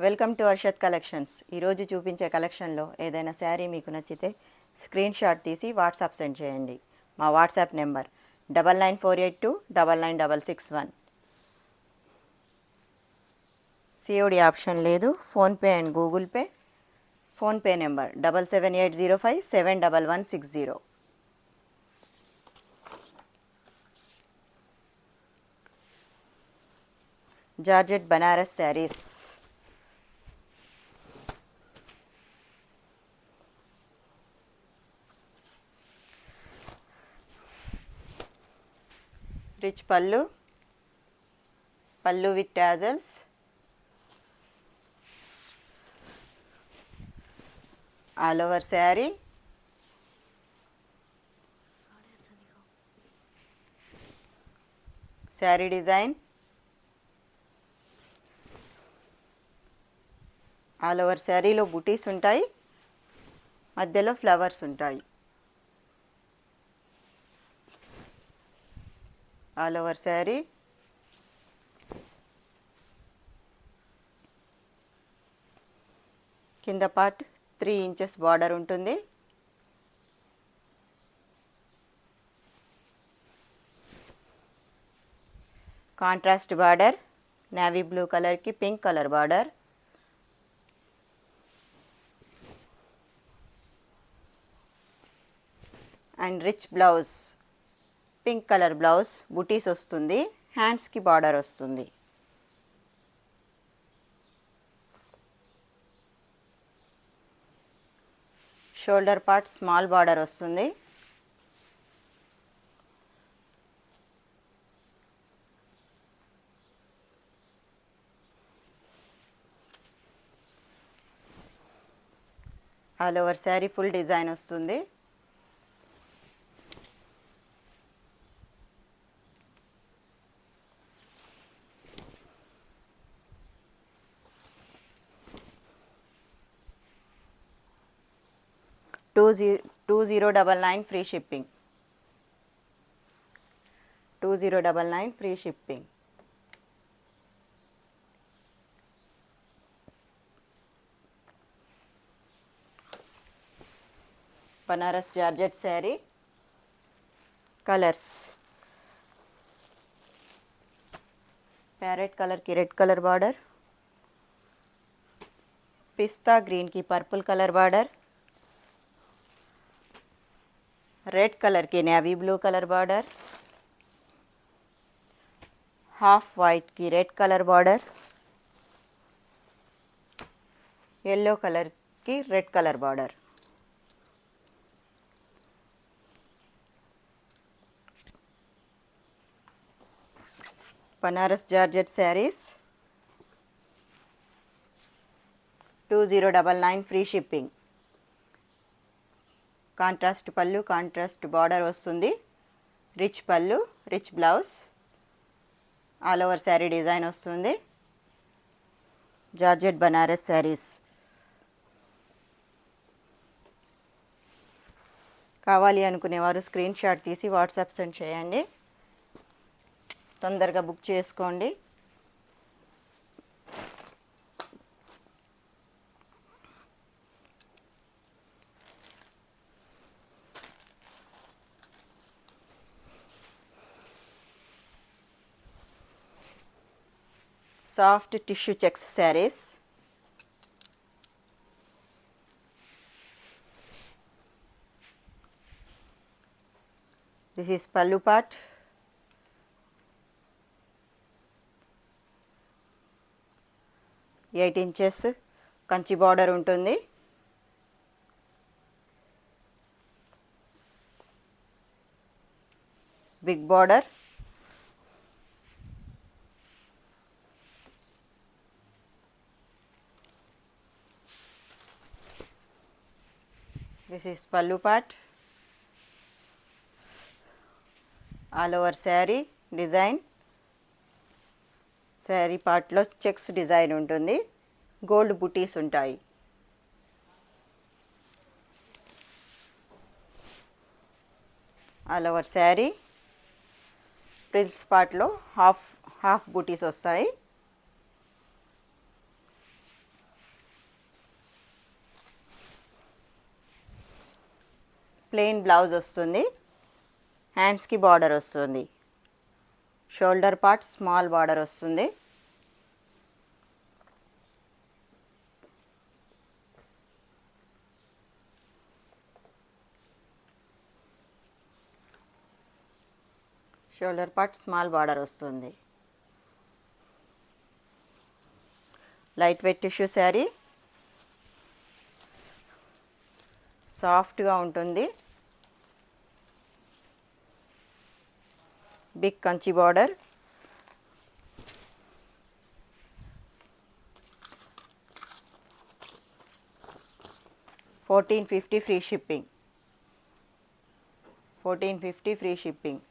Welcome to Arshad collections. ఈరోజు చూపించే కలెక్షన్లో ఏదైనా శారీ మీకు నచ్చితే స్క్రీన్ షాట్ తీసి వాట్సాప్ సెండ్ చేయండి. మా వాట్సాప్ నెంబర్ 9948299661. సిఓడి ఆప్షన్ లేదు. PhonePe and Google Pay. PhonePe number 7780571160. Georgette Banaras saris. Rich pallu with tassels, all over sari, sari design, all over శారీలో బుటీస్ ఉంటాయి, మధ్యలో ఫ్లవర్స్ ఉంటాయి. ఆల్ ఓవర్ శారీ, కింద పార్ట్ 3 ఇంచెస్ బార్డర్ ఉంటుంది. కాంట్రాస్ట్ బార్డర్, నేవీ బ్లూ కలర్కి pink colour border. And rich blouse, pink colour blouse, బుటీస్ వస్తుంది, హ్యాండ్స్కి బార్డర్ వస్తుంది. షోల్డర్ పార్ట్ స్మాల్ బార్డర్ వస్తుంది. All over sari full design వస్తుంది. టూ 2099 free shipping. 2099 free shipping. Banaras georgette sari. Colours, parrot కలర్కి రెడ్ కలర్ బార్డర్, పిస్తా గ్రీన్కి పర్పుల్ కలర్ బార్డర్, రెడ్ కలర్కి navy blue colour border, half వైట్కి రెడ్ కలర్ బార్డర్, ఎల్లో కలర్కి red colour border. Banaras georgette saris. 2099 free shipping. Contrast pallu, contrast border వస్తుంది. Rich pallu, rich blouse, all over sari design వస్తుంది. Georgette Banaras saris. కావాలి అనుకునేవారు screenshot తీసి WhatsApp send చేయండి. తొందరగా బుక్ చేసుకోండి. Soft tissue checks saris. This is pallu part. Eight inches Kanchi border ఉంటుంది. Big border. This is pallu part. All over sari design. Sari పార్ట్లో చెక్స్ డిజైన్ ఉంటుంది, గోల్డ్ బుటీస్ ఉంటాయి. ఆల్ ఓవర్ శారీ ప్రిల్స్ పార్ట్లో హాఫ్ బుటీస్ వస్తాయి. ప్లెయిన్ బ్లౌజ్ వస్తుంది, హ్యాండ్స్కి బార్డర్ వస్తుంది, షోల్డర్ పార్ట్ స్మాల్ బార్డర్ వస్తుంది. షోల్డర్ పార్ట్ స్మాల్ బార్డర్ వస్తుంది. లైట్ వెయిట్ టిష్యూ శారీ, సాఫ్ట్గా ఉంటుంది. Big Kanchi border, $1450 free shipping, $1450 free shipping.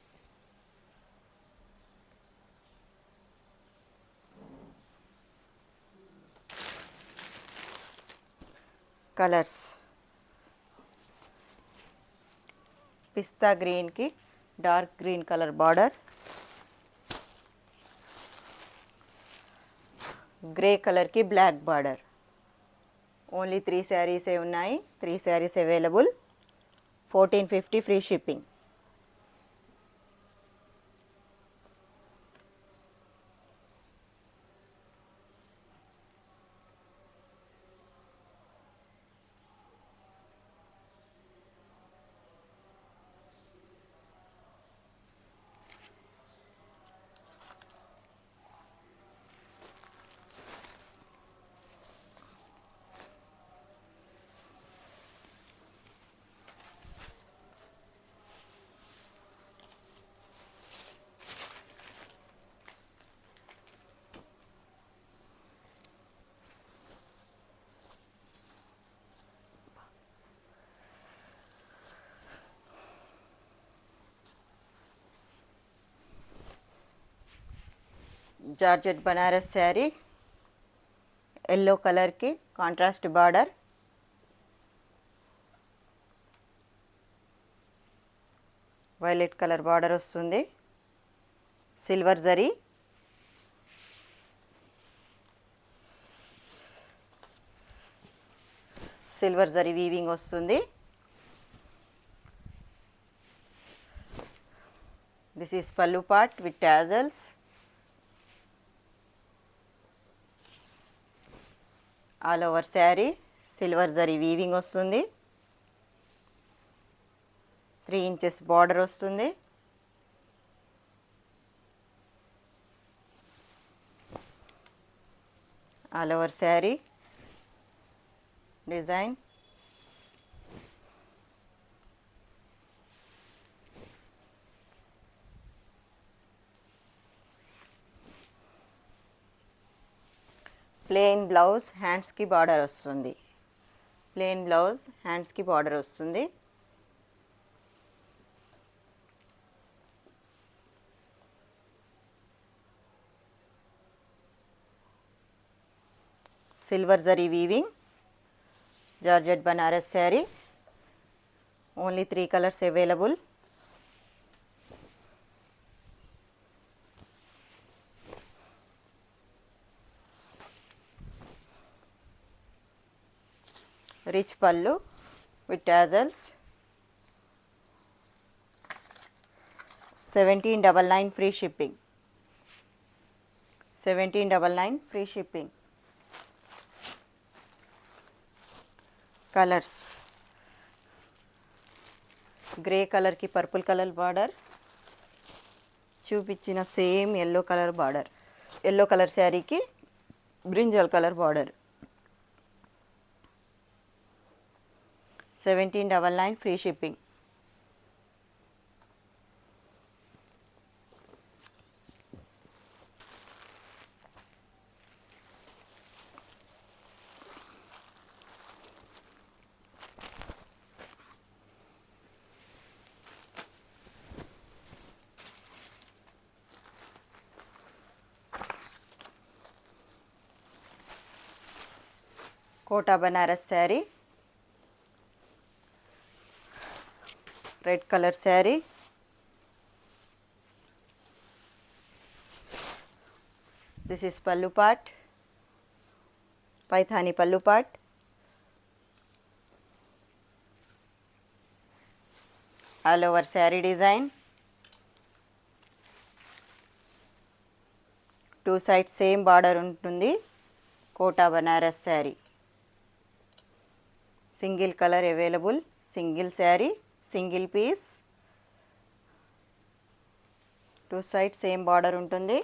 Colours pista గ్రీన్కి dark green colour border, grey కలర్కి బ్లాక్ బార్డర్. ఓన్లీ 3 శారీసే ఉన్నాయి, 3 saris available, $1450 free shipping. Georgette Banaras sari, yellow కలర్కి contrast border, violet colour border వస్తుంది, silver zari, silver zari weaving వస్తుంది. This is pallu part with tassels. All over sari silver zari weaving వస్తుంది, 3 inches border వస్తుంది. All over sari design. Plain blouse, హ్యాండ్స్కి border వస్తుంది, plain blouse హ్యాండ్స్కి border వస్తుంది. Silver zari weaving, georgette Banaras sari, only 3 colours available. Rich pallu with tassels, 1799 free shipping, 1799 free shipping. Colours grey కలర్కి purple colour border, చూపించిన same yellow colour border, yellow colour శారీకి brinjal colour border. 1799 free shipping. Kota Banaras sari, red colour sari, this is pallu part, Paithani pallu part, all over sari design, 2 sides same border ఉంటుంది. Kota Banaras sari, single colour available, single sari, single piece, 2 sides same border ఉంటుంది.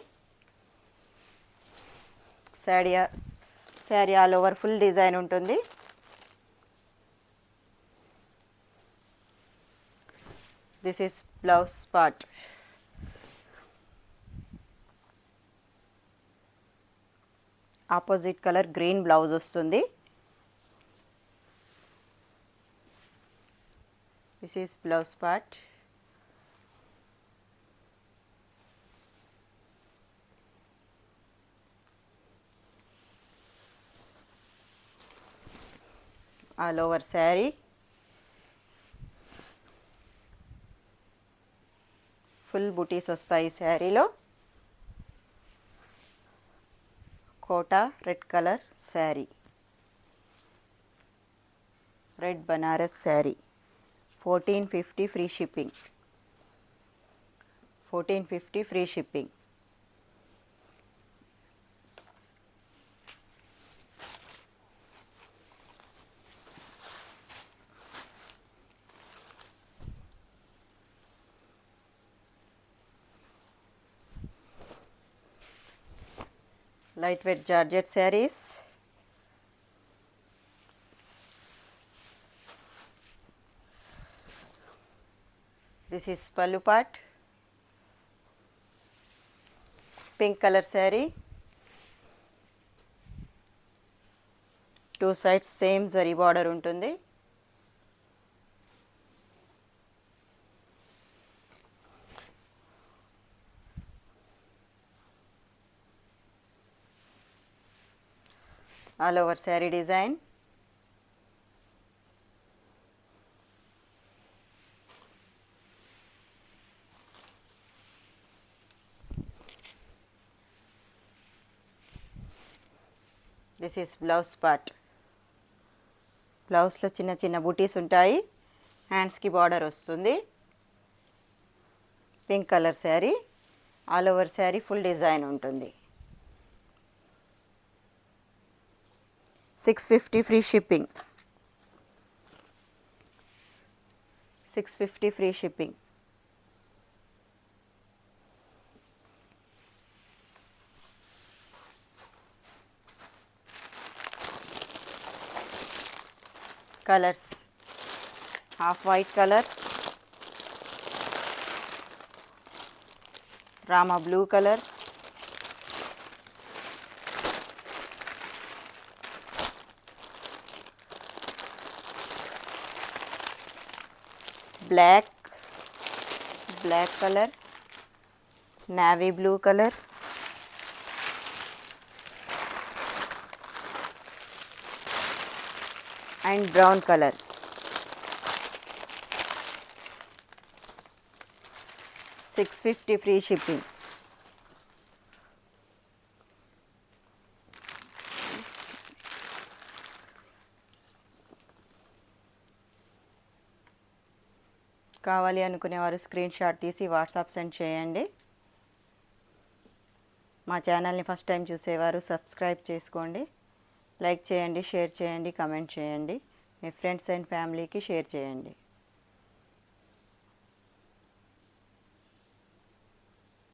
Sari all over full design ఉంటుంది. This is blouse part. Opposite colour green blouse వస్తుంది. This is blouse part. All over sari, full బుటీస్ వస్తాయి శారీలో. Kota red colour sari, red Banaras sari, 1450 free shipping, 1450 free shipping. Lightweight georgette saris, this is pallu part. Pink colour sari, 2 sides same zari border ఉంటుంది. All over sari design, this is blouse part. బ్లౌజ్లో చిన్న చిన్న బుటీస్ ఉంటాయి. హ్యాండ్స్కి బార్డర్ వస్తుంది. Pink colour sari, all over sari full design ఉంటుంది. 650 free shipping, 650 free shipping. Colours, half white colour, Rama blue colour, black colour, navy blue colour, and brown colour. $650 free shipping. కావాలి అనుకునేవారు స్క్రీన్ షాట్ తీసి వాట్సాప్ సెండ్ చేయండి. మా ఛానల్ని first time చూసేవారు subscribe చేసుకోండి. Like చేయండి, షేర్ చేయండి, కమెంట్ చేయండి. మీ ఫ్రెండ్స్ అండ్ ఫ్యామిలీకి షేర్ చేయండి.